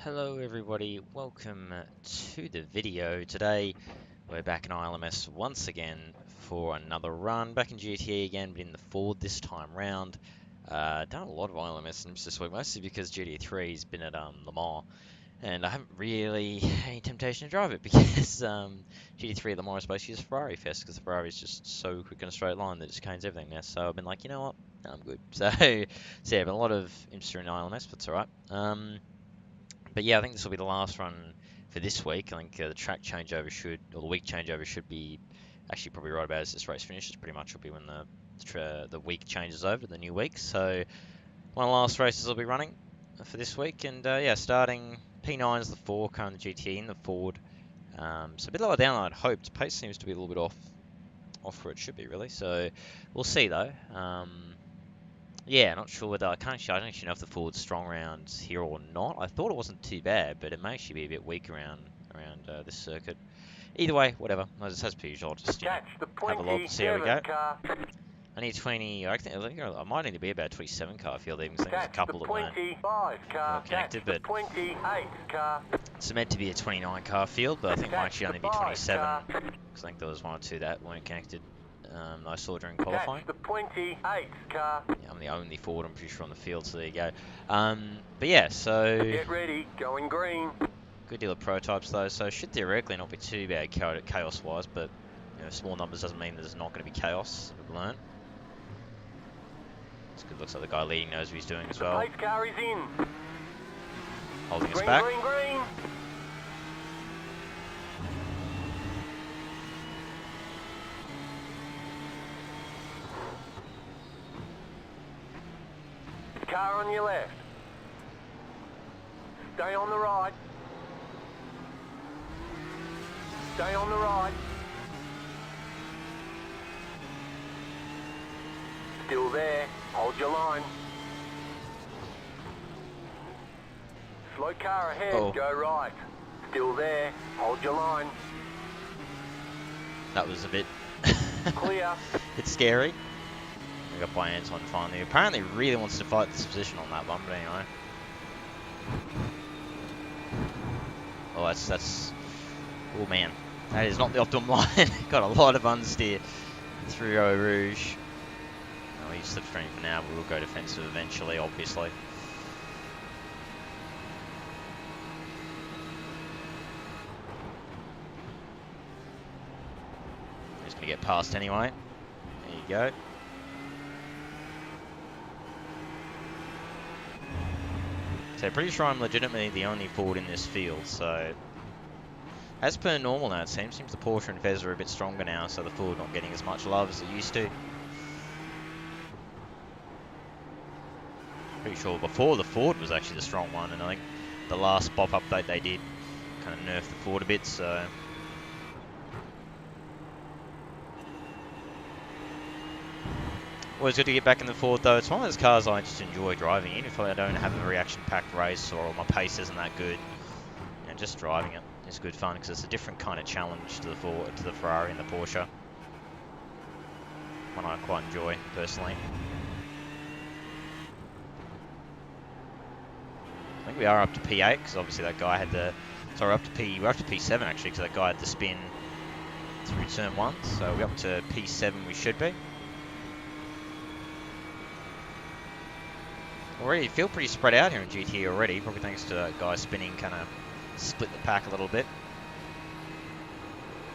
Hello everybody, welcome to the video. Today we're back in iLMS once again for another run, back in GTE again, but in the Ford this time round. Done a lot of iLMS this week, mostly because GT3's been at Le Mans, and I haven't really had any temptation to drive it because GT3 at Le Mans is supposed to use Ferrari Fest because the Ferrari is just so quick in a straight line that it just canes everything there. So I've been like, you know what, I'm good. So yeah, but a lot of interest in iLMS, but it's alright. But yeah, I think this will be the last run for this week. I think the track changeover or the week changeover should be actually probably right about as this race finishes. Pretty much will be when the week changes over, the new week. So one of the last races I'll be running for this week. And yeah, starting P9 is the 4, car in the GTE in the Ford. So a bit lower down than I'd hoped. Pace seems to be a little bit off where it should be, really. So we'll see, though. Yeah, not sure whether I don't actually know if the Ford's strong around here or not. I thought it wasn't too bad, but it may actually be a bit weak around this circuit. Either way, whatever. As per usual, I'll just have a look and see how we go. I need 20. I think I might need to be about 27 car field even. So there's a couple that weren't connected, but it's meant to be a 29 car field, but I think it might actually only be 27 because I think there was one or two that weren't connected. I saw during qualifying. Yeah, I'm the only Ford, I'm pretty sure, on the field, so there you go. But yeah, so get ready, going green. Good deal of prototypes though, so should theoretically not be too bad chaos-wise, but you know, small numbers doesn't mean there's not going to be chaos. We've learned. It's good. Looks like the guy leading knows what he's doing as well. The pace car is in. Holding us back. Green. Car on your left. Stay on the right. Stay on the right. Still there. Hold your line. Slow car ahead. Go right. Still there. Hold your line. That was a bit clear. It's scary. We got by Anton finally. Apparently really wants to fight this position on that one, but anyway. Oh, that's oh man. That is not the optimum line. Got a lot of understeer through Eau Rouge. No, we slipstream for now, but we'll go defensive eventually, obviously. He's going to get past anyway. There you go. So pretty sure I'm legitimately the only Ford in this field, so as per normal now it seems the Porsche and Fez are a bit stronger now, so the Ford not getting as much love as it used to. Pretty sure before the Ford was actually the strong one, and I think the last BOP update they did kind of nerfed the Ford a bit, so always good to get back in the Ford though. It's one of those cars I just enjoy driving, even if I don't have a reaction-packed race or my pace isn't that good. You know, just driving it is good fun because it's a different kind of challenge to the Ferrari and the Porsche. One I quite enjoy personally. I think we are up to P8 because obviously that guy had the. Sorry, we're up to P7 actually because that guy had the spin through turn 1. So we're up to P7 we should be. Already feel pretty spread out here in GT already, probably thanks to that guy spinning, kind of split the pack a little bit.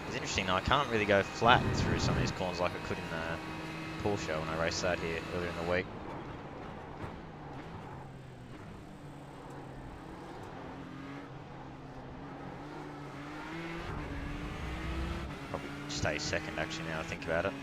It's interesting though, I can't really go flat through some of these corners like I could in the Porsche when I raced that here earlier in the week. Probably stay second actually now I think about it.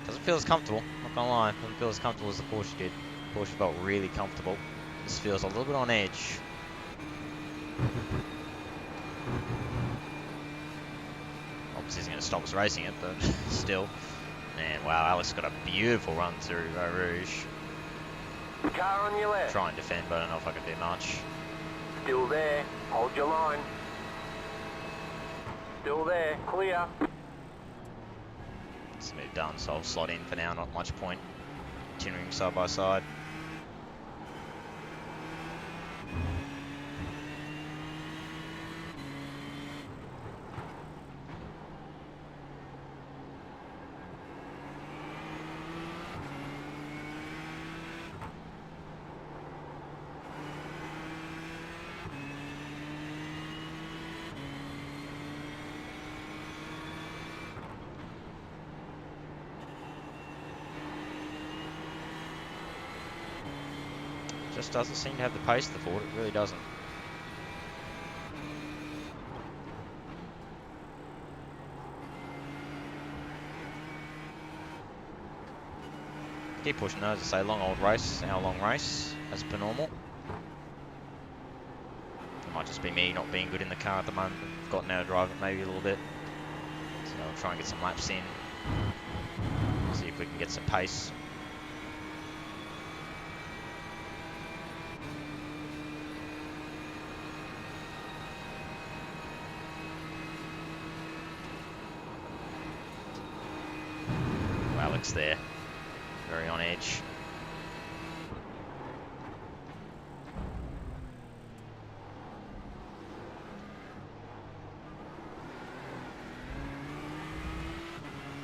Doesn't feel as comfortable, not gonna lie. Doesn't feel as comfortable as the Porsche did. Porsche felt really comfortable. This feels a little bit on edge. Obviously isn't gonna stop us racing it, but still. Man, wow, Alex got a beautiful run through Eau Rouge. Car on your left. Try and defend, but I don't know if I can do much. Still there. Hold your line. Still there, clear. It's a bit done, so I'll slot in for now, not much point continuing side by side. Just doesn't seem to have the pace of the Ford, it really doesn't. Keep pushing those, I say, long old race, hour-long race, as per normal. It might just be me not being good in the car at the moment. I've gotten out of drive it maybe a little bit. So I'll try and get some laps in. See if we can get some pace. Alex there, very on edge.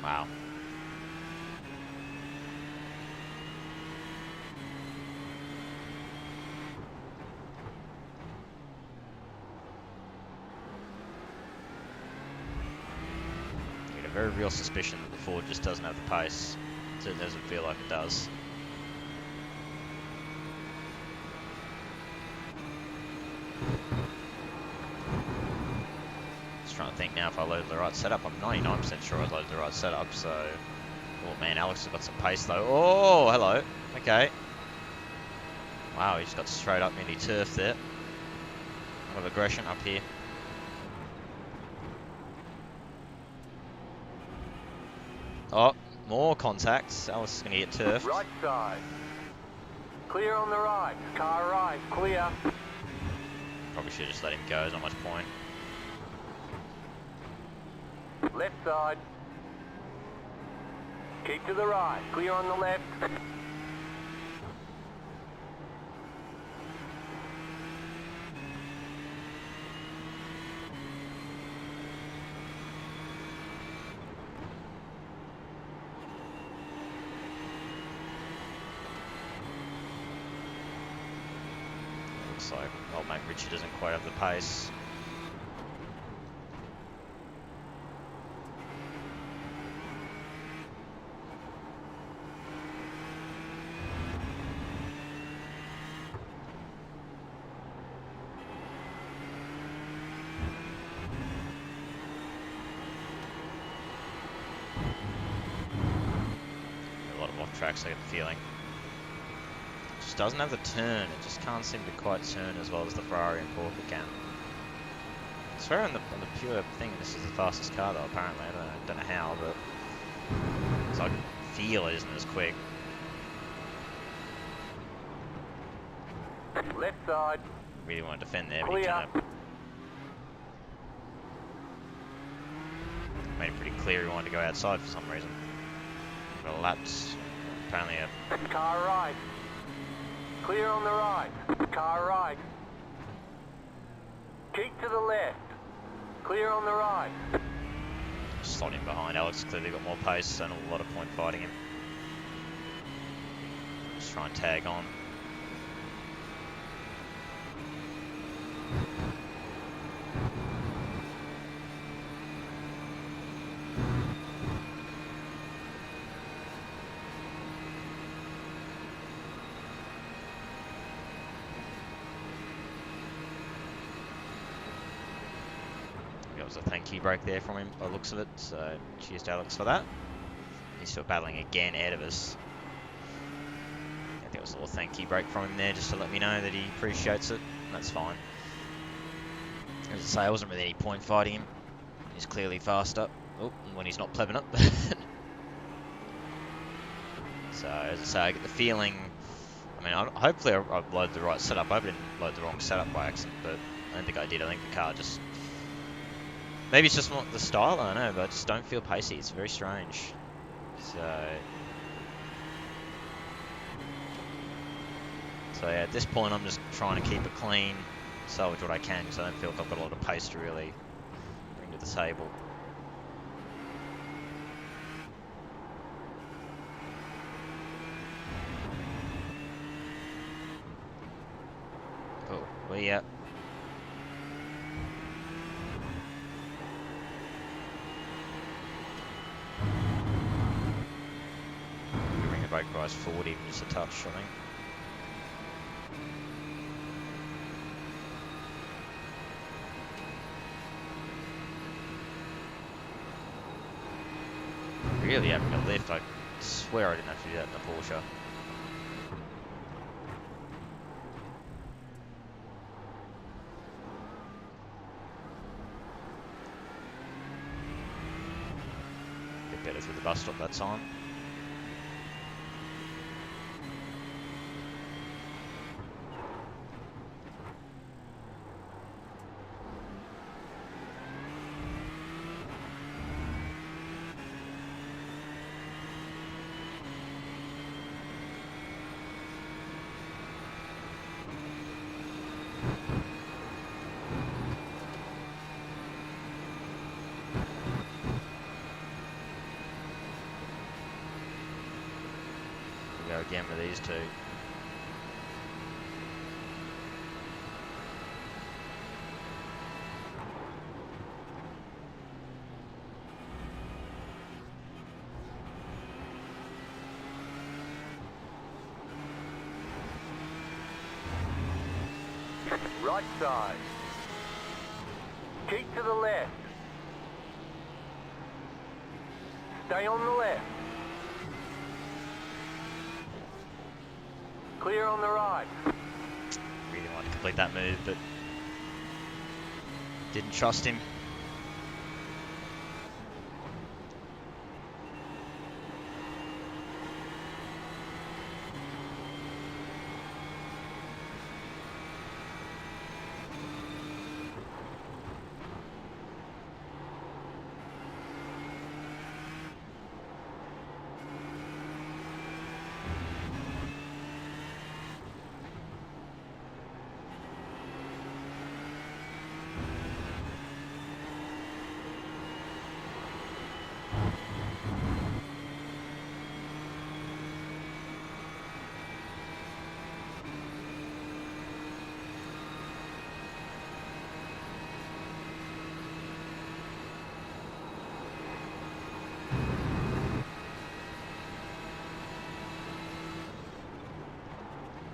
Wow. Get a very real suspicion that the Ford just doesn't have the pace. It doesn't feel like it does. Just trying to think now if I loaded the right setup. I'm 99% sure I loaded the right setup, so... Oh man, Alex has got some pace though. Oh, hello. Okay. Wow, he just got straight up nearly turf there. A lot of aggression up here. Oh, more contacts. Alex is going to get turfed. Right side. Clear on the right. Car right, clear. Probably should have just let him go, there's not much point. Left side. Keep to the right. Clear on the left. Looks like old mate Richard doesn't quite have the pace. A lot of off tracks, I get the feeling. Just doesn't have the turn, it just can't seem to quite turn as well as the Ferrari and Porsche can. I swear on the pure thing this is the fastest car though, apparently. I don't know how, but it's like feel it isn't as quick. Left side. Really want to defend there, but he Clear. kind of made it pretty clear he wanted to go outside for some reason. Got a laps, apparently a... Car right. Clear on the right. Car right. Keep to the left. Clear on the right. slot in behind. Alex clearly got more pace and a lot of point fighting him. Just try and tag on. That was a thank you break there from him by the looks of it, so cheers to Alex for that. He's still battling again ahead of us. I think it was a little thank you break from him there just to let me know that he appreciates it. That's fine. As I say, I wasn't really any point fighting him. He's clearly faster. Oh, when he's not plebbing it. So, as I say, I get the feeling... I mean, hopefully I've loaded the right setup. I hope I didn't load the wrong setup by accident, but I don't think I did. I think the car just Maybe it's just not the style, I don't know, but I just don't feel pacey. It's very strange. So yeah, at this point I'm just trying to keep it clean, salvage what I can, because I don't feel like I've got a lot of pace to really bring to the table. Cool. Well, yeah. Bring the brake rise forward even just a touch, I think. Really having a lift. I swear I didn't have to do that in the Porsche. Bit better through the bus stop that time. Go again with these two. Right side. Keep to the left. Stay on the left. Clear on the right. Really wanted to complete that move, but didn't trust him.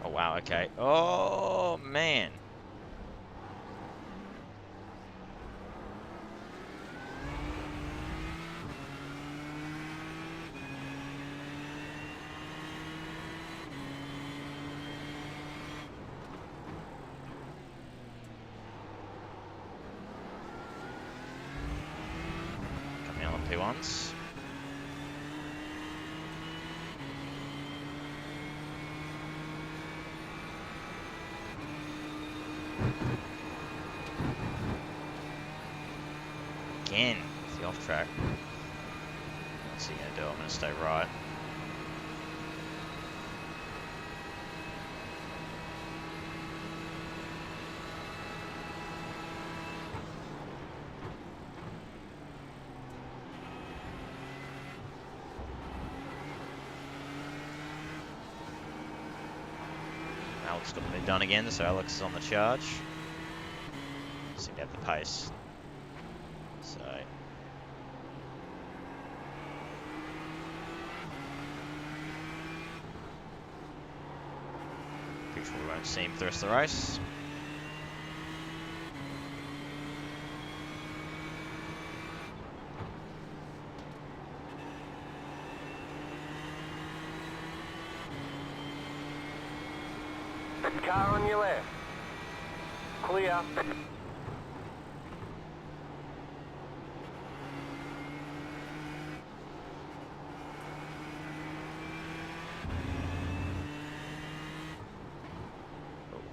Oh, wow, okay. Oh, man. Coming on P1s. Again, it's the off track. What's he gonna do? I'm gonna stay right. Alex got the move done again, so Alex is on the charge. Seem to have the pace. So pretty sure we won't see him for the rest of the race. Car on your left. Clear.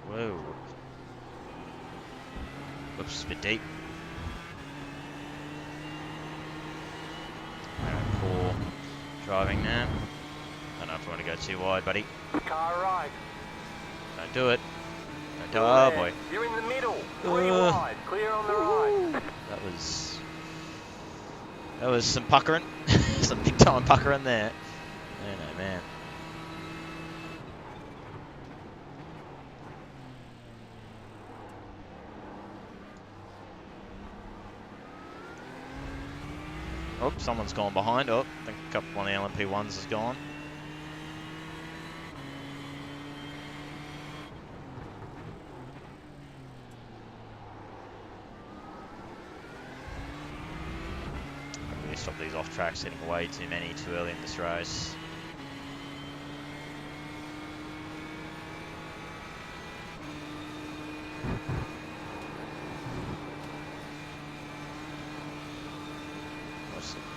Whoa. Whoops, a bit deep. Driving now. Don't know if I want to go too wide, buddy. Car right. Don't do it. Don't do it. Still Oh there. boy. You're in the middle. 3 wide. Clear on the right. That was some puckering. Some big time puckering there. Man, oh man. Oh, someone's gone behind. Oh, I think one of the LMP1s is gone. Really stop these off tracks, hitting way too many too early in this race.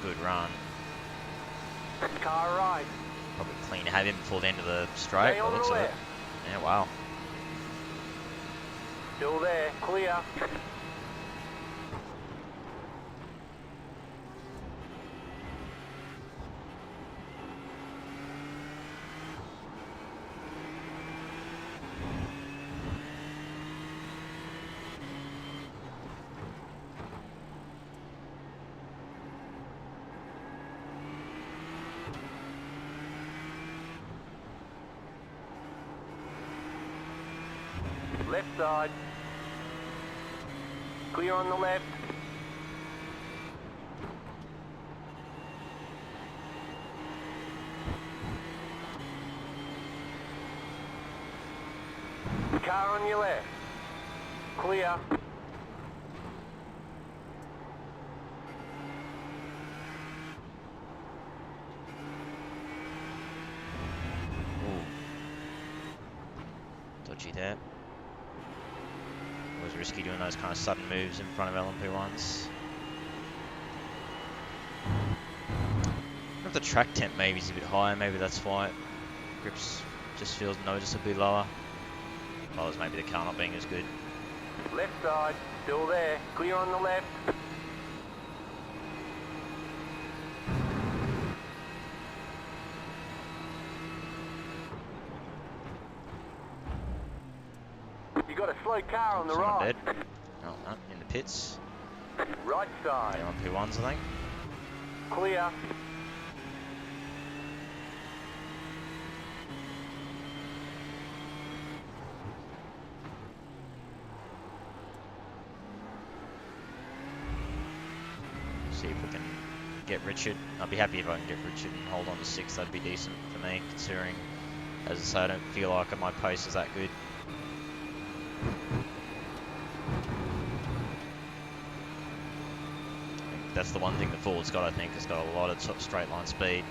Good run. Car right. Probably clean to have him before the end of the straight. Stay on the Looks like it. left. Yeah, wow. Still there. Clear. Left side. Clear on the left. Car on your left. Clear. Ooh. Dodgy there. Always risky doing those kind of sudden moves in front of LMP1s. If the track temp maybe is a bit higher, maybe that's why grips just feels noticeably lower. Well, as maybe the car not being as good. Left side. Still there. Clear on the left. You got a slow car on the Someone right. dead. Oh, no, in the pits. Right side. LMP1s, I think. Clear. See if we can get Richard. I'd be happy if I can get Richard and hold on to 6. That'd be decent for me, considering, as I say, I don't feel like my pace is that good. That's the one thing the Ford's got, I think. It's got a lot of straight line speed.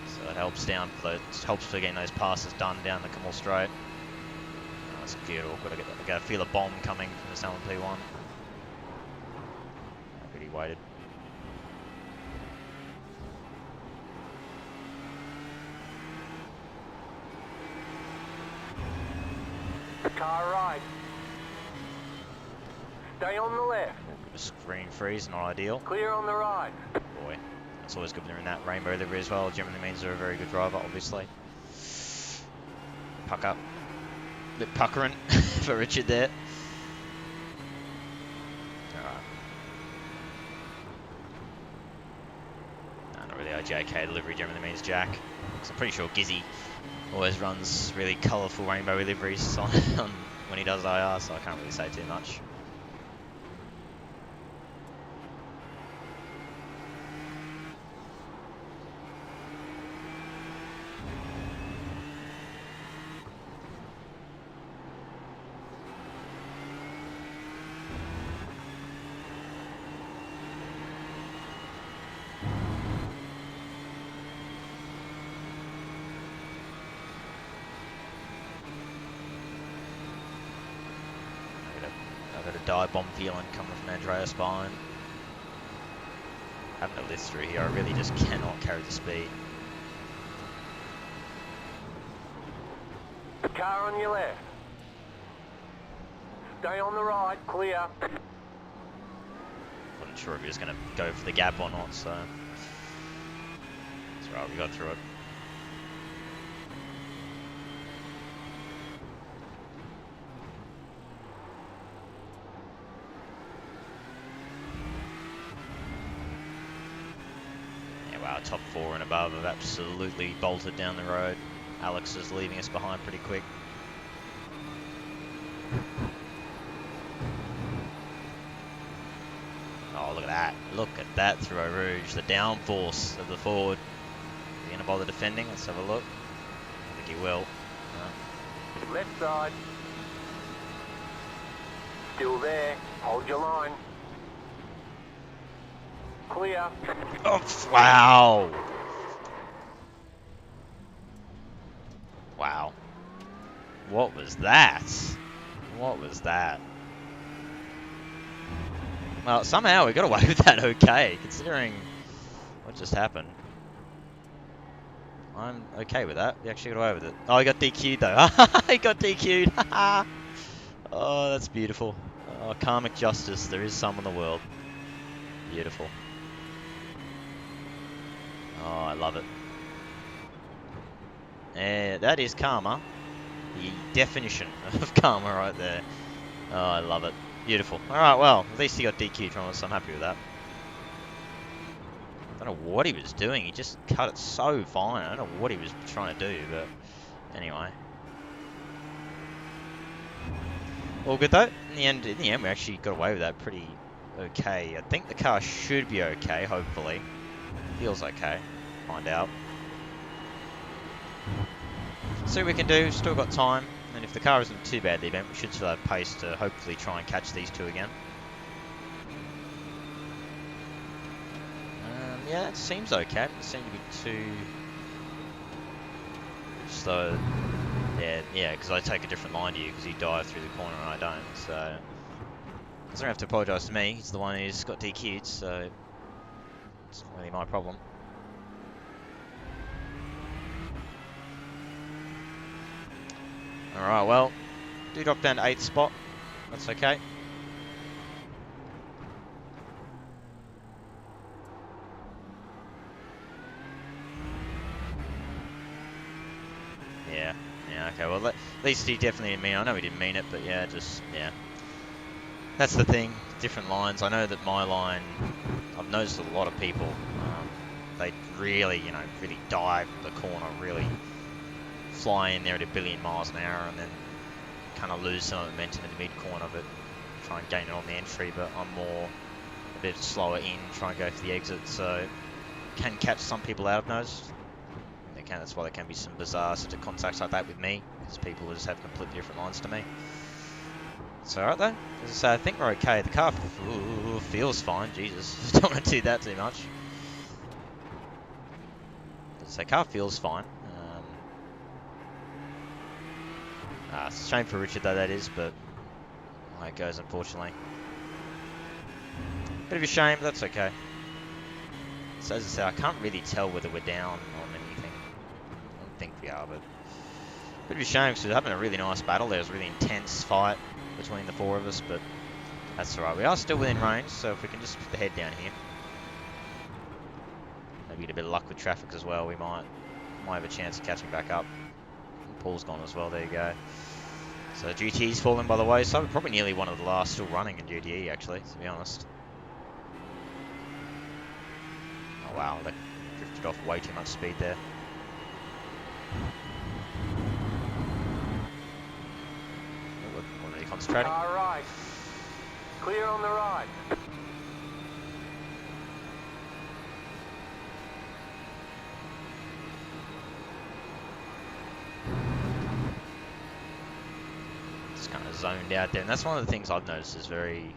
So it helps helps for getting those passes done down the Kamal straight. Oh, that's good. Awkward. I got to feel a bomb coming from this LMP1. I really waited. Car right. Stay on the left. A screen freeze, not ideal. Clear on the right. Boy, that's always good when they're in that rainbow livery as well. Generally means they're a very good driver, obviously. Puck up. Bit puckering for Richard there. Alright. No, not really. JK delivery generally means Jack. Because I'm pretty sure Gizzy always runs really colourful rainbow liveries on when he does IR, so I can't really say too much. I've got a dive bomb feeling coming from Andreas behind. Having to lift through here, I really just cannot carry the speed. Car on your left. Stay on the right, clear. Wasn't sure if he was going to go for the gap or not, so that's right, we got through it. Yeah, wow, top 4 and above have absolutely bolted down the road. Alex is leaving us behind pretty quick. Oh, look at that. Look at that throw rouge. The downforce of the Ford. Is he going to bother defending? Let's have a look. I think he will. No. Left side. Still there. Hold your line. Clear. Oh, wow. Wow. What was that? What was that? Well, somehow we got away with that okay, considering what just happened. I'm okay with that. We actually got away with it. Oh, he got DQ'd though. He got DQ'd. Oh, that's beautiful. Oh, karmic justice. There is some in the world. Beautiful. Oh, I love it. Yeah, that is karma. The definition of karma right there. Oh, I love it. Beautiful. Alright, well, at least he got DQ'd from us, so I'm happy with that. I don't know what he was doing, he just cut it so fine. I don't know what he was trying to do, but anyway. All good though. In the end, we actually got away with that pretty okay. I think the car should be okay, hopefully. Feels okay. Find out. See what we can do, still got time. And if the car isn't too bad the event, we should still have pace to hopefully try and catch these two again. Yeah, it seems okay. It doesn't seem to be too slow. Yeah, because I take a different line to you because you dive through the corner and I don't. So doesn't have to apologise to me. He's the one who's got DQ'd, so it's not really my problem. Alright, well, do drop down to 8th spot. That's okay. Yeah, okay, well, at least he definitely didn't mean it. I know he didn't mean it, but yeah, yeah. That's the thing, different lines. I know that my line, I've noticed a lot of people, they really, really dive the corner, really fly in there at 1,000,000,000 miles an hour and then kind of lose some momentum in the mid-corner, but try and gain it on the entry, but I'm more a bit slower in, try and go for the exit, so can catch some people out, I've noticed. That's why there can be some bizarre sort of contacts like that with me, because people just have completely different lines to me. It's alright though. As I say, I think we're okay. The car feels fine. Jesus, don't want to do that too much. As I say, car feels fine. It's a shame for Richard though, that is, but how it goes, unfortunately. Bit of a shame, but that's okay. So as I say, I can't really tell whether we're down on anything. I don't think we are, but bit of a shame because we're having a really nice battle. There was a really intense fight between the 4 of us, but that's alright. We are still within range, so if we can just put the head down here. Maybe get a bit of luck with traffic as well, we might have a chance of catching back up. Paul's gone as well, there you go. So GTE's fallen by the wayside. Probably nearly one of the last still running in GTE, actually, to be honest. Oh wow, they drifted off way too much speed there. We're really concentrating. All right. Clear on the right. Just kind of zoned out there, and that's one of the things I've noticed is very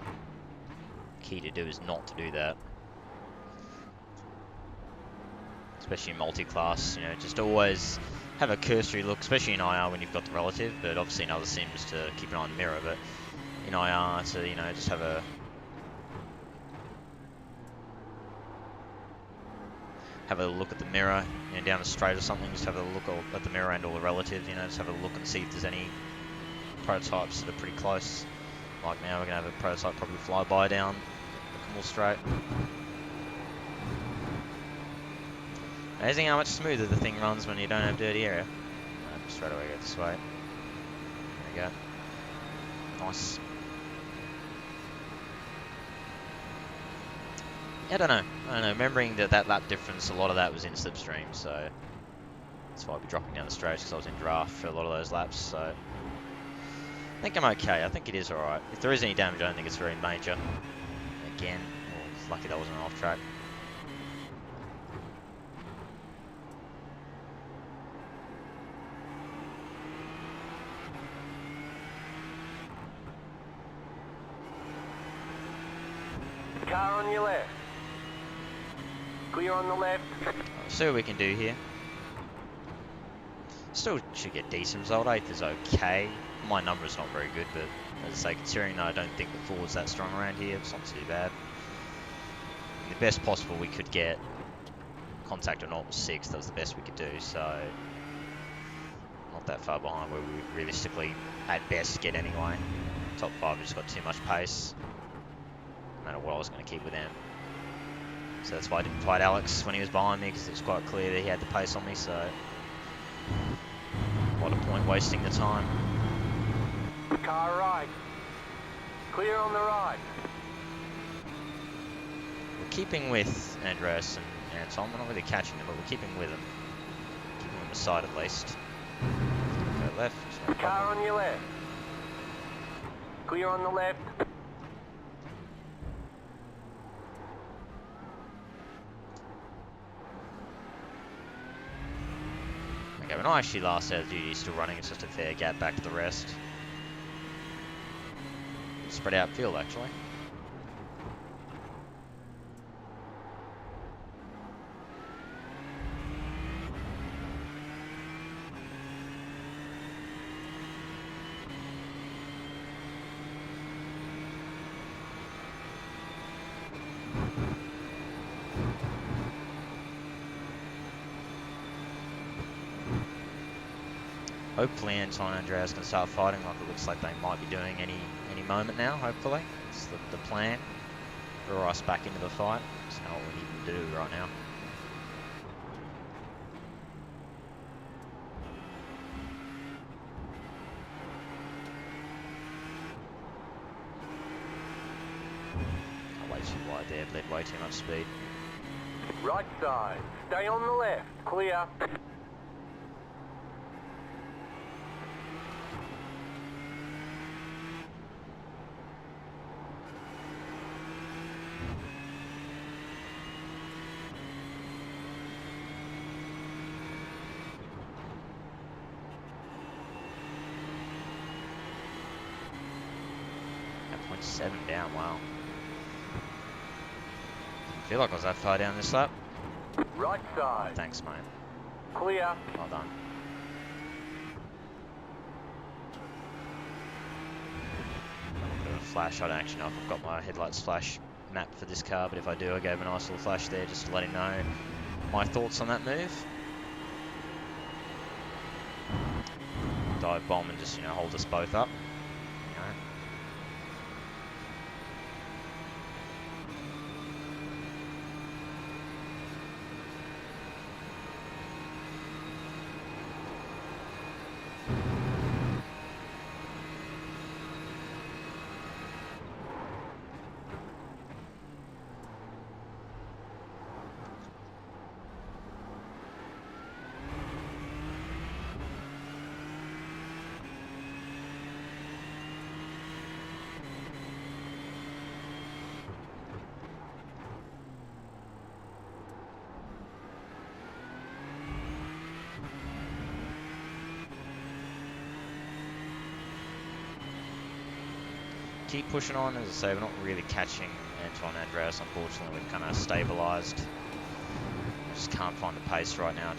key to do, is not to do that. Especially in multi-class, just always have a cursory look, especially in IR when you've got the relative, but obviously in other sims to keep an eye on the mirror, but in IR to, just have a look at the mirror, down the straight or something, just have a look at the mirror and all the relatives, just have a look and see if there's any prototypes that are pretty close. Like now we're going to have a prototype probably fly by down the Kimmel straight. Amazing how much smoother the thing runs when you don't have dirty area. Straight away go this way. There we go. Nice. I don't know. Remembering that lap difference, a lot of that was in slipstream, so that's why I'll be dropping down the straight, because I was in draft for a lot of those laps. So I think I'm okay. I think it is alright. If there is any damage, I don't think it's very major. Again, well, it's lucky that wasn't an off track. Car on your left. Clear on the left. I'll see what we can do here. Still should get decent result. 8th is okay. My number is not very good, but as I say, considering that I don't think the forward's that strong around here, it's not too bad. The best possible we could get, contact or not, was 6th. That was the best we could do, so not that far behind where we realistically, at best, get anyway. Top 5 just got too much pace, no matter what I was going to keep with them. So that's why I didn't fight Alex when he was behind me, because it was quite clear that he had the pace on me, so what a point wasting the time. Car right. Clear on the right. We're keeping with Andreas and Anton. We're not really catching them, but we're keeping with them. Keeping them aside at least. Go left. No Car on your left. Clear on the left. Okay, when I actually last out of duty, still running, it's just a fair gap back to the rest. Spread out field, actually. Hopefully Anton and Andreas can start fighting like it looks like they might be doing any moment now, hopefully. It's the plan. Draw us back into the fight. That's not what we need to do right now. Way too wide there, led way too much speed. Right side. Stay on the left. Clear. At 0.7 down, wow. I feel like I was that far down this lap. Right side. Thanks, mate. Clear. Well done. A bit of a flash. I don't actually know if I've got my headlights flash mapped for this car, but if I do, I gave a nice little flash there just to let him know my thoughts on that move. Dive bomb and just, hold us both up. Keep pushing on. As I say, we're not really catching Anton Andreas, unfortunately. We've kind of stabilised. Just can't find the pace right now.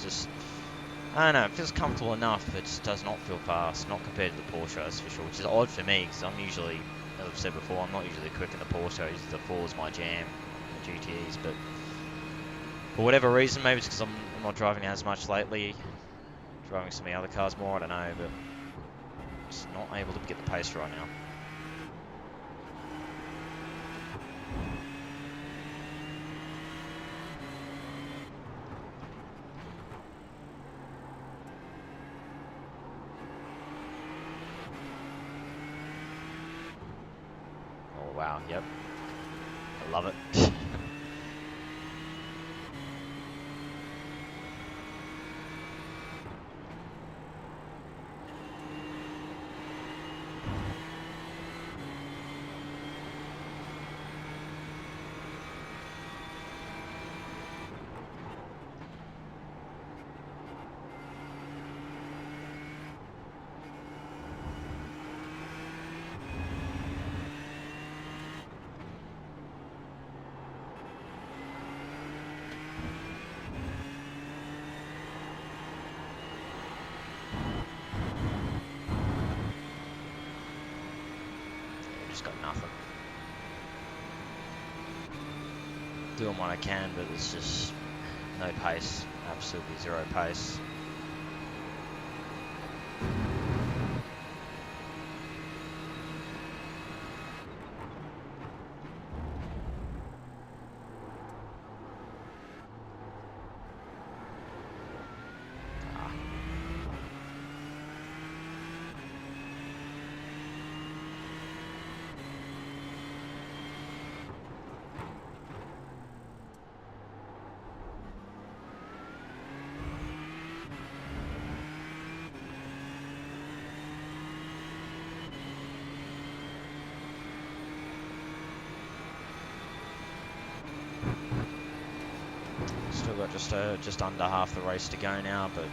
I don't know, it feels comfortable enough, but it just does not feel fast, not compared to the Porsche, that's for sure, which is odd for me, because I'm usually, as I've said before, I'm not usually quick in the Porsche. The 4 is my jam, the GTEs, but for whatever reason, maybe it's because I'm not driving as much lately, driving some of the other cars more, I don't know, but just not able to get the pace right now. wow, yep. I love it. Just got nothing. Doing what I can, but it's just no pace. Absolutely zero pace. Still got just under half the race to go now, but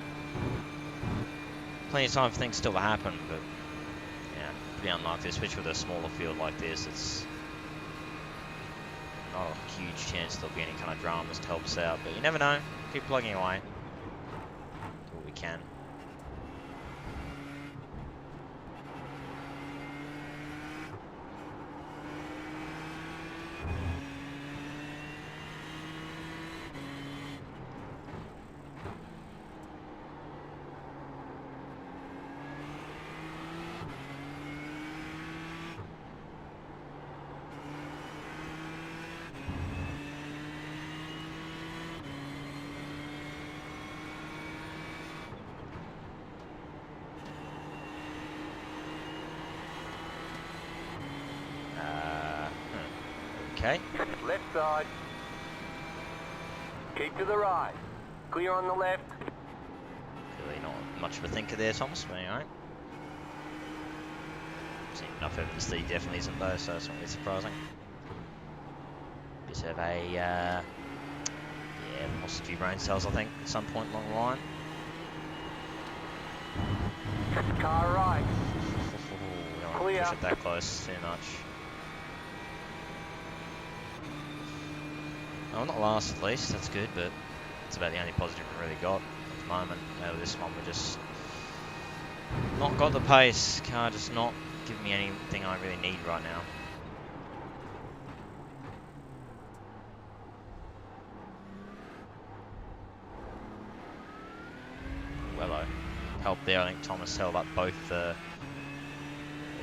plenty of time for things still to happen. But yeah, pretty unlikely, especially with a smaller field like this. It's not a huge chance there'll be any kind of dramas to help us out. But you never know. Keep plugging away. Do what we can. Okay. Left side. Keep to the right. Clear on the left. Clearly not much of a thinker there, Thomas, but alright. Seen enough evidence that he definitely isn't though, so it's not really surprising. Bit of a, yeah, lost a few brain cells, I think, at some point along the line. Car right. Don't want to push it that close too much. Well, not last at least, that's good, but it's about the only positive we really got at the moment. Out of this one, we just not got the pace. Car just not giving me anything I really need right now. Well, help there. I think Thomas held up both those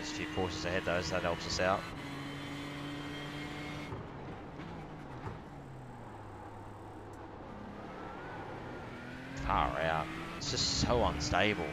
few Porsches ahead, though, so that helps us out. Far out. It's just so unstable.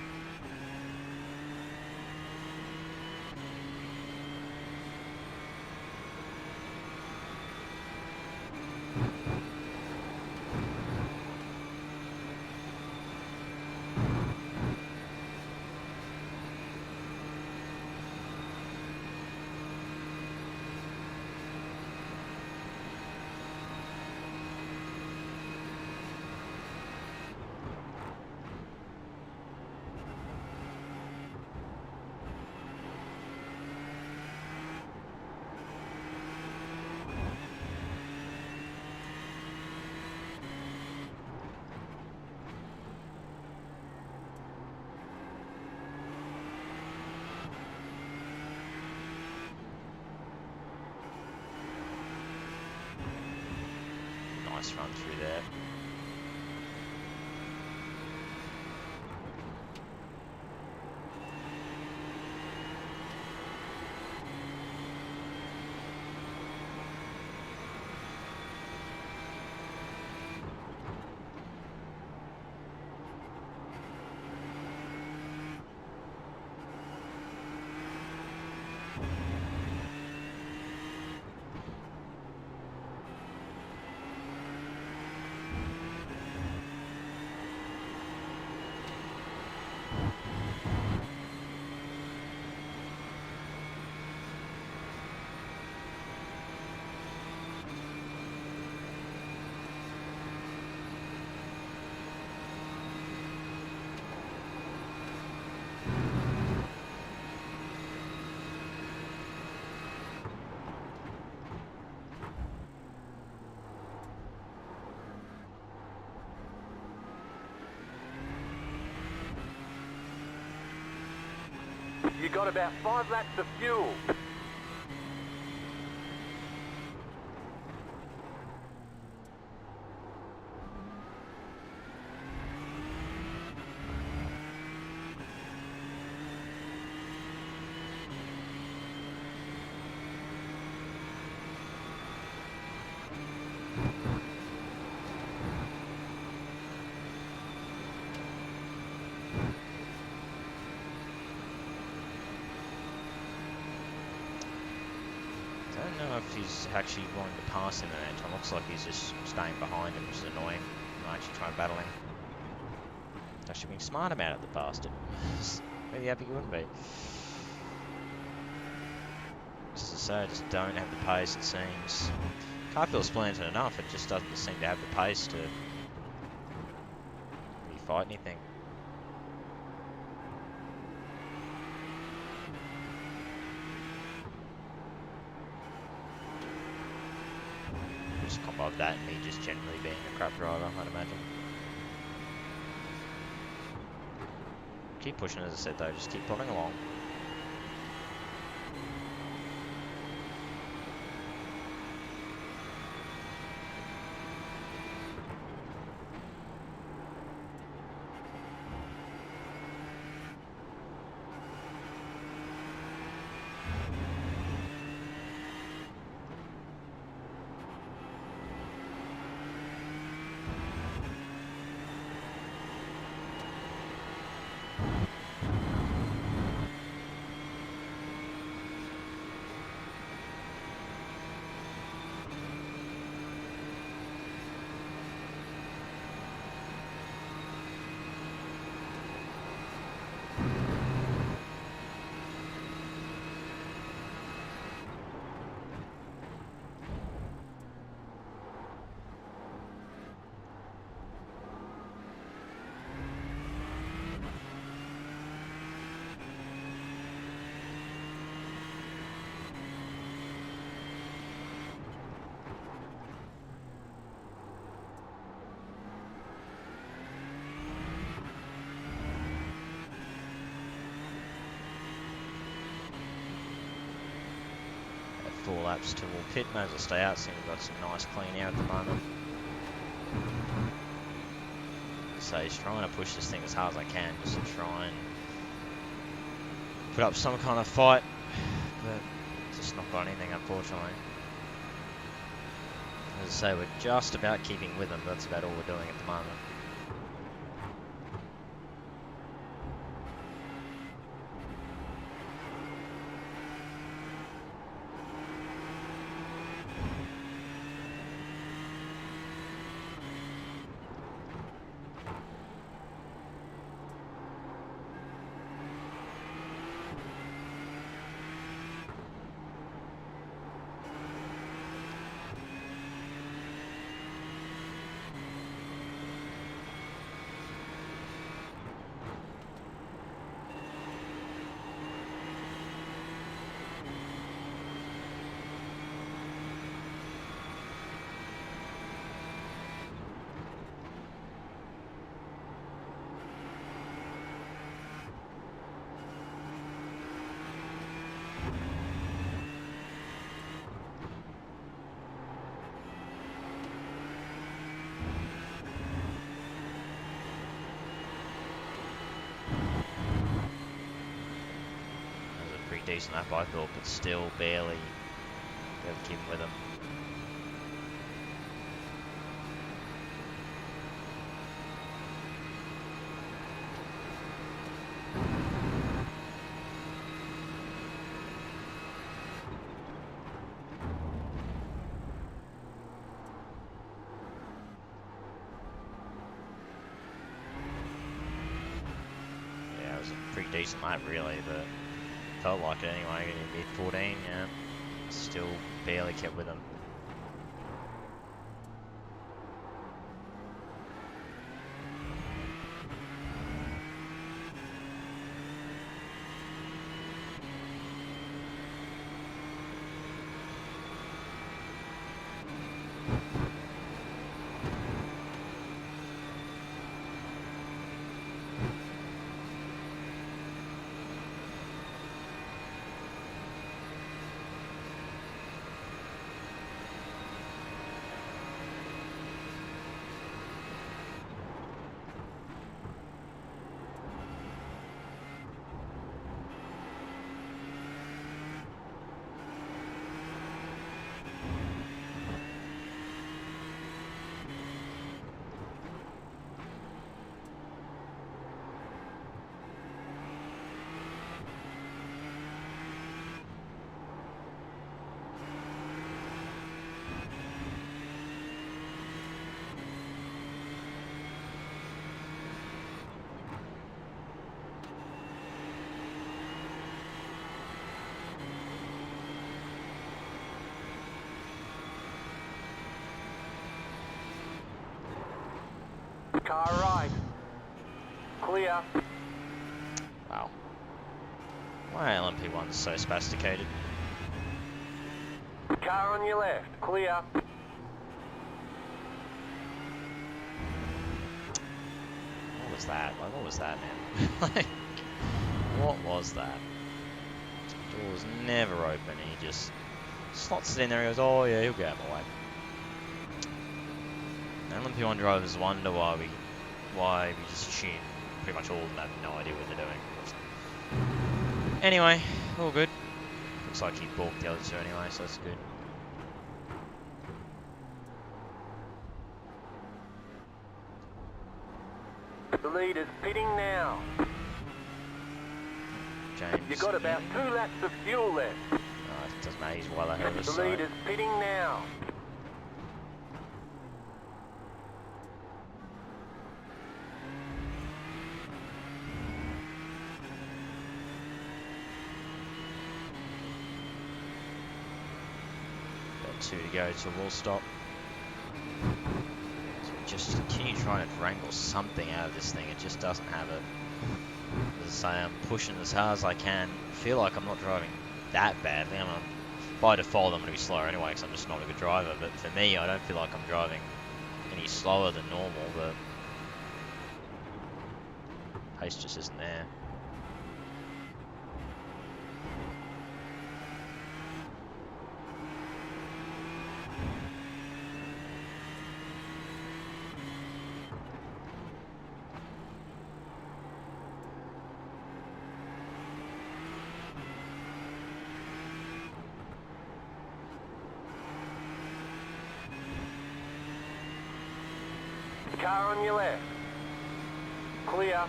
Nice run through there. You got about 5 laps of fuel. I don't know if he's actually wanting to pass him in that time. Looks like he's just staying behind him, which is annoying. I'm actually trying to battle him. Actually being smart about it, the bastard. Really happy he wouldn't be. As I say, I just don't have the pace, it seems. Car feels splendid enough, it just doesn't seem to have the pace to really fight anything. Just combo of that and me just generally being a crap driver, I'd imagine. Keep pushing, as I said though, just keep plodding along. At 4 laps to all pit, may as well stay out, seeing we've got some nice clean air at the moment. So he's trying to push this thing as hard as I can, just to try and put up some kind of fight, but just not got anything, unfortunately. As I say, we're just about keeping with them, but that's about all we're doing at the moment. Decent lap I thought, but still barely keep with them. Yeah, it was a pretty decent lap really, but felt like it anyway, in mid 14, yeah. Still barely kept with them. Car right. Clear. Wow. Why are LMP1s so sophisticated? Car on your left. Clear. What was that? Like, what was that, man? Like, what was that? Door's never open. He just slots it in there. He goes, oh yeah, he'll get out of my way. LMP1 drivers wonder why we just assume pretty much all of them have no idea what they're doing. Anyway, all good. Looks like he balked the other two anyway, so that's good. The leader's pitting now. James. You've got about 2 laps of fuel left. Oh, it doesn't matter, he's well ahead of us. The leader's pitting now. Got 2 to go to a wall stop. So we just continue trying to wrangle something out of this thing. It just doesn't have it. As I say, I'm pushing as hard as I can. I feel like I'm not driving that badly. By default, I'm going to be slower anyway because I'm just not a good driver. But for me, I don't feel like I'm driving any slower than normal. But pace just isn't there. Car on your left. Clear.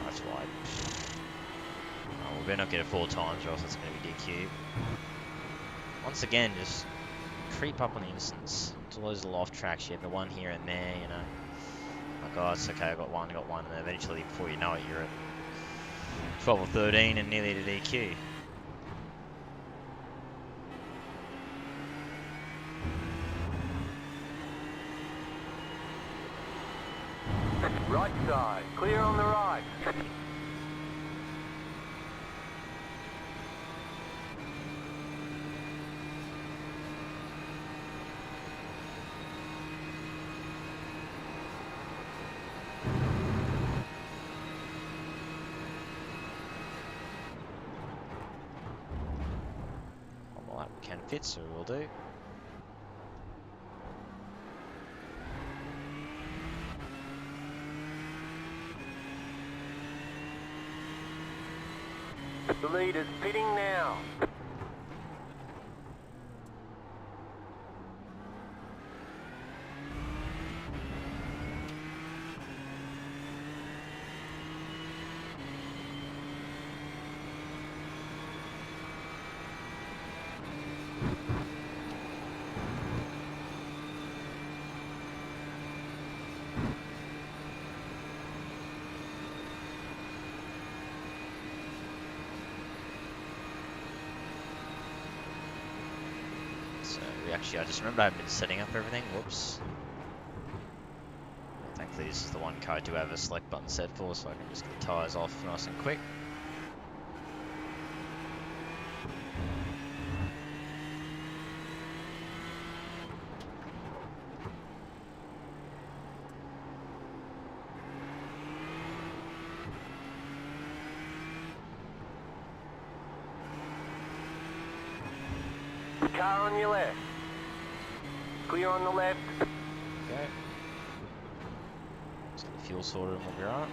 That's wide. Oh, we better not get it 4 times or else it's going to be DQ. Once again, just creep up on the instance. It's all those loft tracks. You have the one here and there, you know. Like, oh, it's okay, I got one, and then eventually, before you know it, you're at 12 or 13 and nearly to DQ. Right side. Clear on the right. One more lap can fit, so we'll do. The leader's pitting now. So actually, I just remembered I haven't been setting up everything. Whoops. Thankfully, this is the one car I do have a select button set for, so I can just get the tyres off nice and quick. Car on your left. Clear on the left. Okay. Let's get the fuel sorted and we'll be right.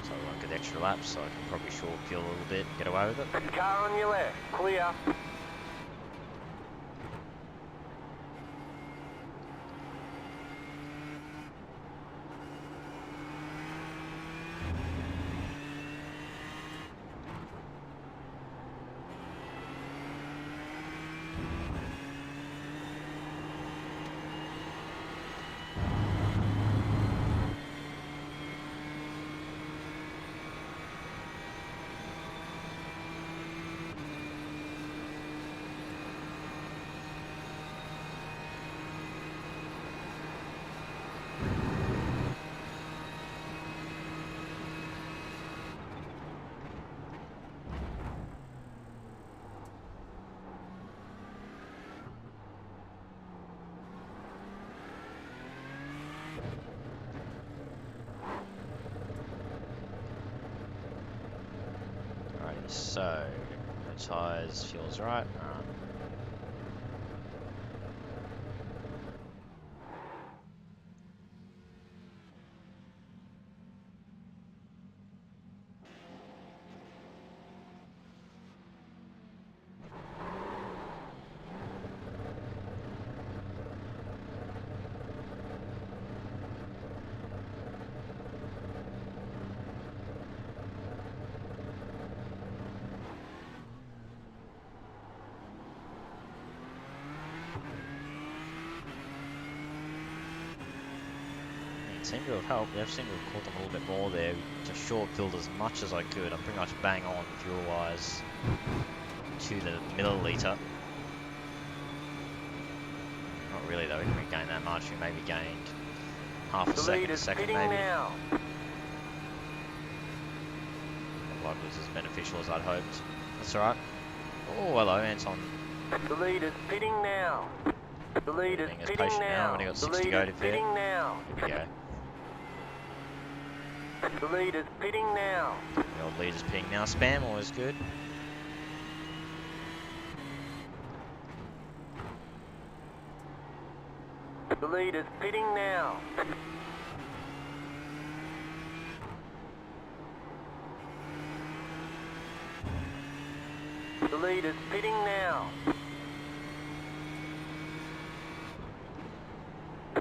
So I won't get extra laps, so I can probably short fuel a little bit and get away with it. Car on your left. Clear. So, no tyres, fuel's right. Alright. Seem to have helped. They've seemed to have caught them a little bit more there. Just short filled as much as I could. I'm pretty much bang on fuel wise to the milliliter. Not really though, we didn't really gain that much. We maybe gained half a second maybe. Now. Blood was as beneficial as I'd hoped. That's alright. Oh, hello, Anton. The leader's pitting now. The leader's pitting patient now. I've now. only got The 6 to go to pitting fit. now. Here we go. The leader's pitting now. The old leader's pitting now. Spam always good. The leader's pitting now. The leader's pitting now.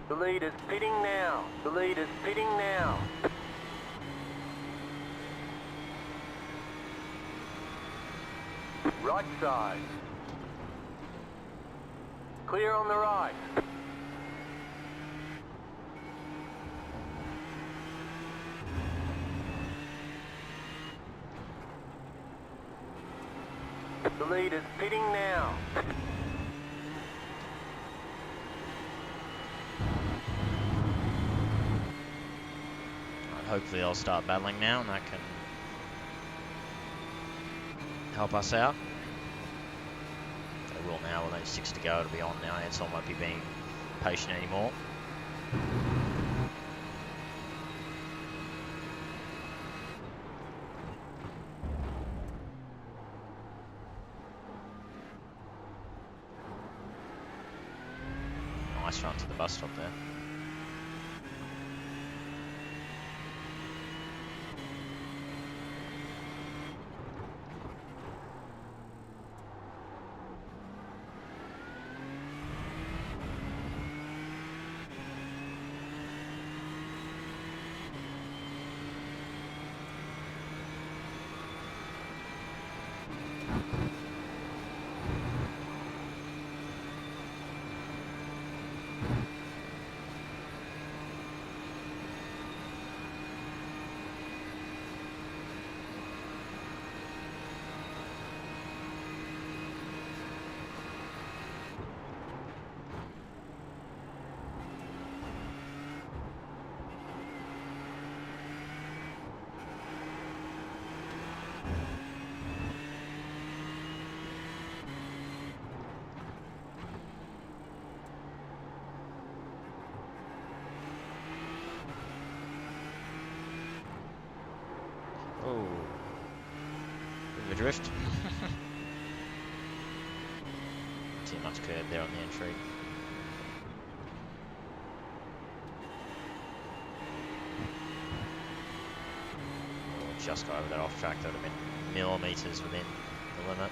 The leader's pitting now. The leader's pitting now. Right side. Clear on the right. The leader's pitting now. Hopefully I'll start battling now and that can help us out. They will now, with only 6 to go, it'll be on now. Ansel won't be being patient anymore. Nice run to the bus stop there. Oh, bit of a drift. Too much curb there on the entry. Oh, just got over that off track. That would have been millimeters within the limit.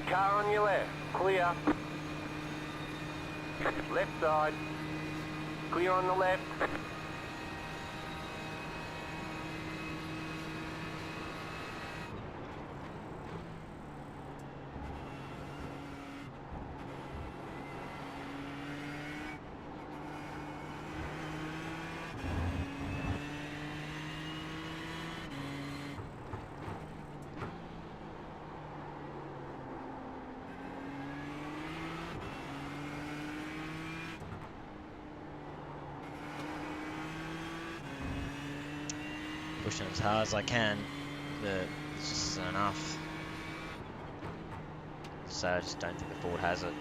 Car on your left, clear. Left side, clear on the left. Pushing as hard as I can, but it's just not enough. So I just don't think the Ford has it.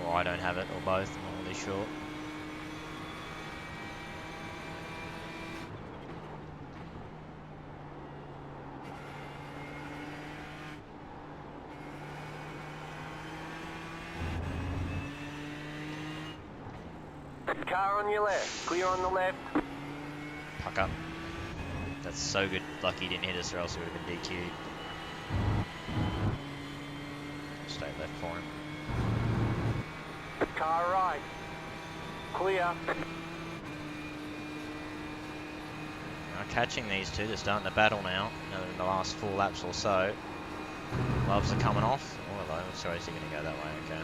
Or I don't have it, or both, I'm not really sure. Car on your left, clear on the left. Puck up. That's so good. Lucky he didn't hit us, or else it would have been DQ'd. Stay left for him. Car right, clear. Now catching these two, they're starting to battle now. Now they're in the last 4 laps or so. Gloves are coming off. Oh, hello. Sorry, is he going to go that way? Okay.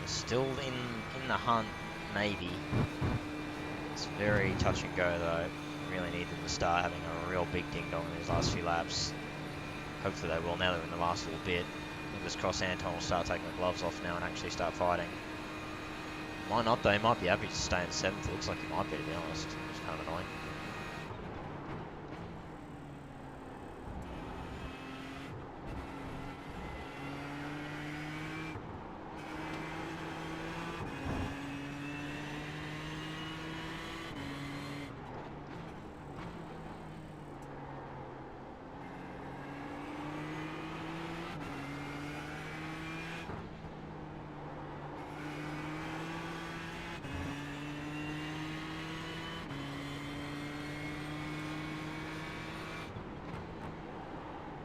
Still in the hunt, maybe. It's very touch and go though. Really need them to start having a real big ding dong in these last few laps. Hopefully they will now they're in the last little bit. Fingers crossed Anton will start taking the gloves off now and actually start fighting. Might not though, he might be happy to stay in 7th. It looks like he might be, to be honest. It's kind of annoying.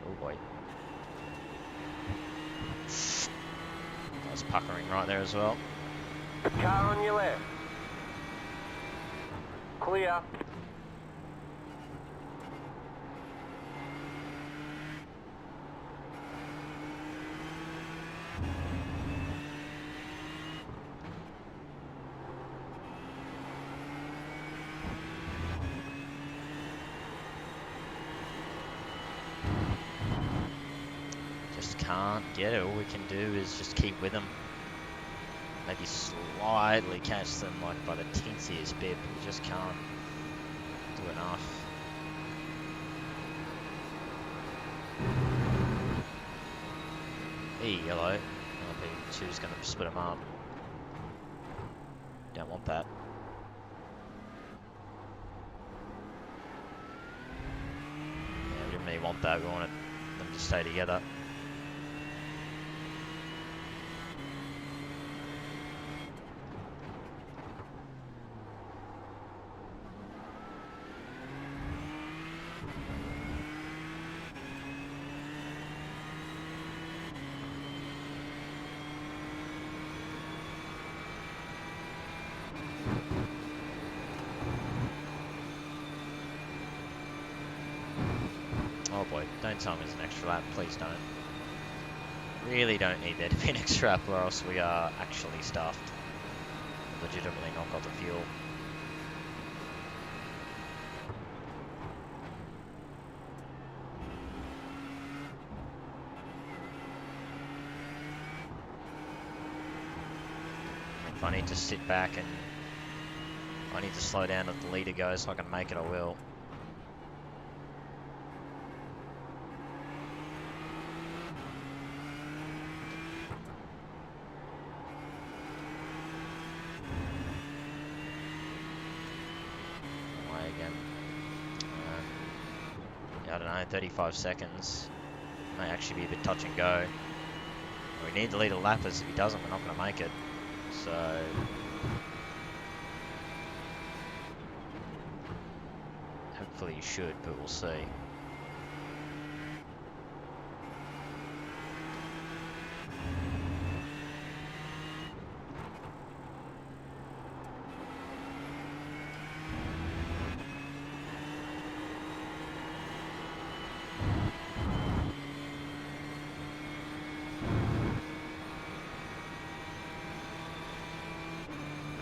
Oh boy. That's puckering right there as well. Car on your left, clear. Can't get it. All we can do is just keep with them. Maybe slightly catch them like by the teensiest bit, but we just can't do enough. Hey, yellow. LP2's going to split them up. Don't want that. Yeah, we didn't really want that. We wanted them to stay together. Oh boy, don't tell me there's an extra lap, please don't. Really don't need there to be an extra lap or else we are actually stuffed. Legitimately not got the fuel. If I need to sit back and I need to slow down if the leader goes so I can make it, I will. again. Yeah, I don't know, 35 seconds. May actually be a bit touch and go. We need to lead a lappers. If he doesn't, we're not going to make it. So hopefully he should, but we'll see.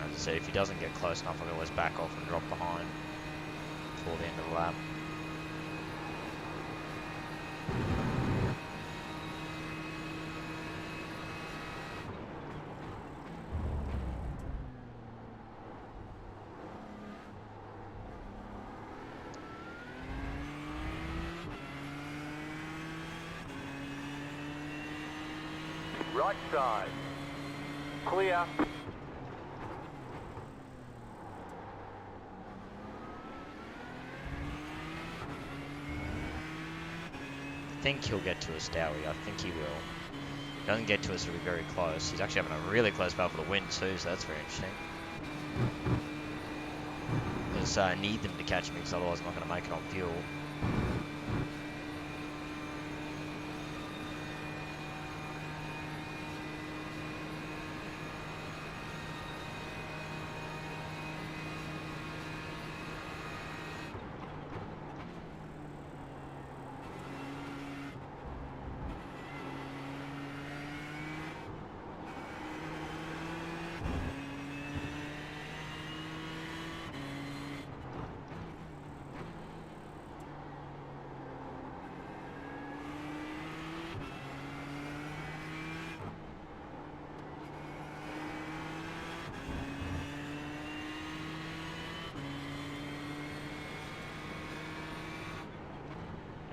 As I said, if he doesn't get close enough, I can always back off and drop behind before the end of the lap. Right side. Clear. I think he'll get to us, Dowie. I think he will. If he doesn't get to us, it'll be very close. He's actually having a really close battle for the win too, so that's very interesting. Because I need them to catch me, because otherwise I'm not going to make it on fuel.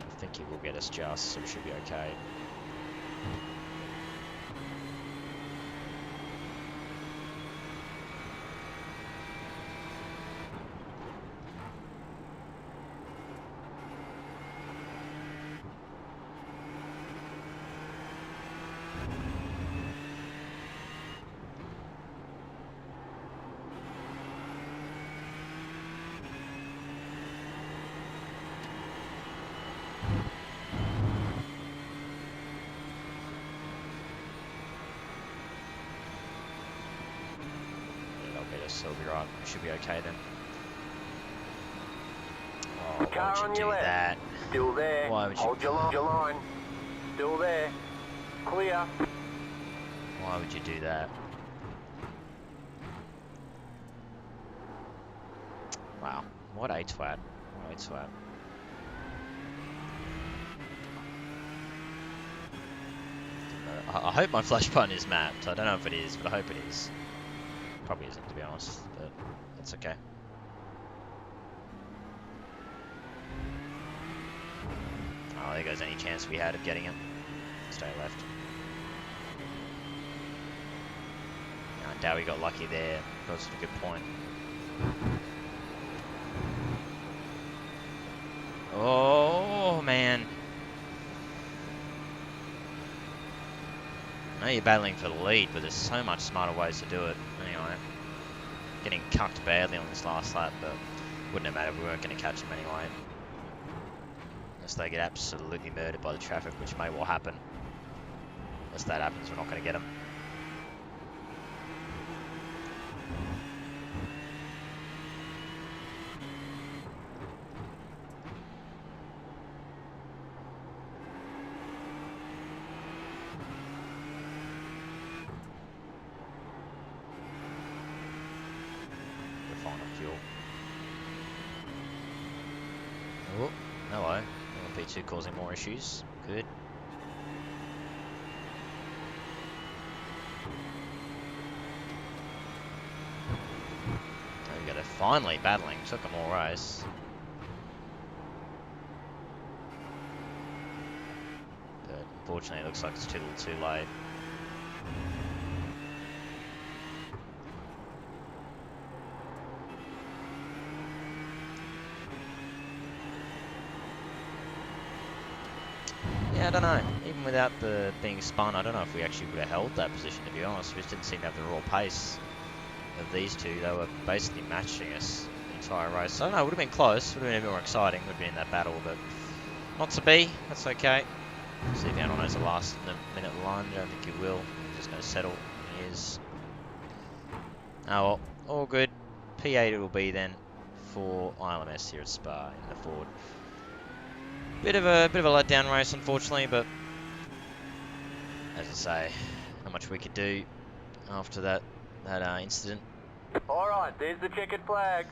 I think he will get us just, so we should be okay. So we'll be right. We should be okay then. Oh, why would you do that? Still there. Why would you? Hold your line. Still there. Clear. Why would you do that? Wow. What a twat. What a twat. I hope my flash button is mapped. I don't know if it is, but I hope it is. Probably isn't, to be honest, but that's okay. Oh, there goes any chance we had of getting it. Stay left. Dowie got lucky there. That was a good point. Oh, man. I know you're battling for the lead, but there's so much smarter ways to do it. Anyway, getting cucked badly on this last lap, but wouldn't have mattered. We weren't going to catch them anyway. Unless they get absolutely murdered by the traffic, which may well happen. Unless that happens, we're not going to get them. Oh, hello. LP2 causing more issues. Good. There we go. They're finally battling. Took them all race. But unfortunately, it looks like it's too little too late. Yeah, I don't know. Even without the being spun, I don't know if we actually would have held that position, to be honest. We just didn't seem to have the raw pace of these two. They were basically matching us the entire race. So I don't know, it would have been close. Would have been a bit more exciting. Would have been in that battle, but not to be. That's okay. See if anyone knows the last minute line. I don't think he will. He's just going to settle. He is. Oh well, all good. P8 it will be then for iLMS here at Spa in the Ford. Bit of a letdown race, unfortunately, but as I say, not much we could do after that incident. All right, there's the checkered flag.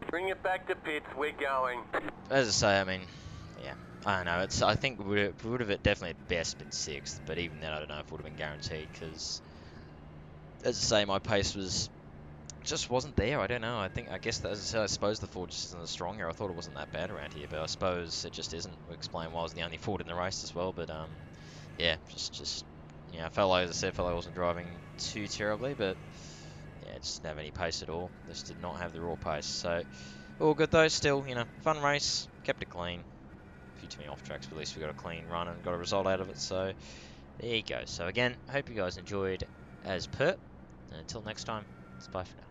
Bring it back to pits. We're going. As I say, I mean, yeah, I don't know. I think we would have definitely at best been sixth, but even then, I don't know if it would have been guaranteed because, as I say, my pace just wasn't there. I don't know. I guess that, as I said, I suppose the Ford just isn't as strong here. I thought it wasn't that bad around here, but I suppose it just isn't. We'll explain why I was the only Ford in the race as well. But yeah, just yeah, I felt like, as I said, I wasn't driving too terribly, but yeah, just didn't have any pace at all. Just did not have the raw pace. So all good though. Still, fun race. Kept it clean. A few too many off tracks, but at least we got a clean run and got a result out of it. So there you go. So again, hope you guys enjoyed as per. And until next time, it's bye for now.